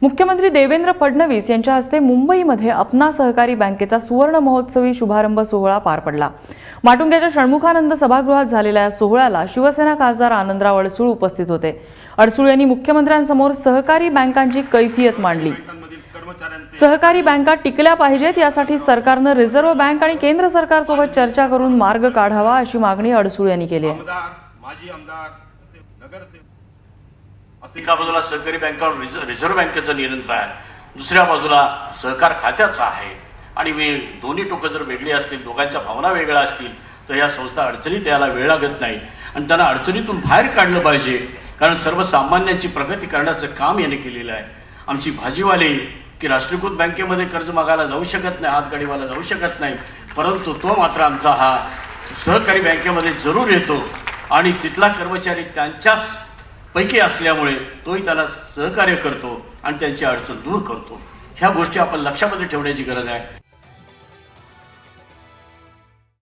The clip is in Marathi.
मुख्यमंत्री देवेंद्र फडणवीस यांच्या हस्ते मुंबईमध्ये अपना सहकारी बँकेचा सुवर्ण महोत्सवी शुभारंभ सोहळा पार पडला। माटुंग्याच्या षण्मुखानंद सभागृहात झालेल्या या सोहळ्याला शिवसेना खासदार आनंदराव अडसूळ उपस्थित होते। अडसूळ यांनी मुख्यमंत्र्यांसमोर सहकारी बँकांची कैफियत मांडली। सहकारी बँका टिकल्या पाहिजेत यासाठी सरकारने रिझर्व्ह बँक आणि केंद्र सरकारसोबत चर्चा करून मार्ग काढावा अशी मागणी अडसूळ यांनी केली आहे। एका बाजूला सहकारी बँकावर रिझर्व्ह बँकेचं नियंत्रण आहे, दुसऱ्या बाजूला सहकार खात्याचं आहे आणि दोन्ही टोकं जर वेगळी असतील, दोघांच्या भावना वेगळ्या असतील तर या संस्था अडचणीत यायला वेळ लागत नाही आणि त्यांना अडचणीतून बाहेर काढलं पाहिजे। कारण सर्वसामान्यांची प्रगती करण्याचं काम याने केलेलं आहे। आमची भाजीवाले की राष्ट्रीयकृत बँकेमध्ये कर्ज मागायला जाऊ शकत नाही, हातगाडीवाला जाऊ शकत नाही, परंतु तो मात्र आमचा हा सहकारी बँकेमध्ये जरूर येतो आणि तिथला कर्मचारी त्यांच्याच पैकी असल्यामुळे तोही त्याला सहकार्य करतो आणि त्यांची अडचण दूर करतो। ह्या गोष्टी आपण लक्षामध्ये ठेवण्याची गरज आहे।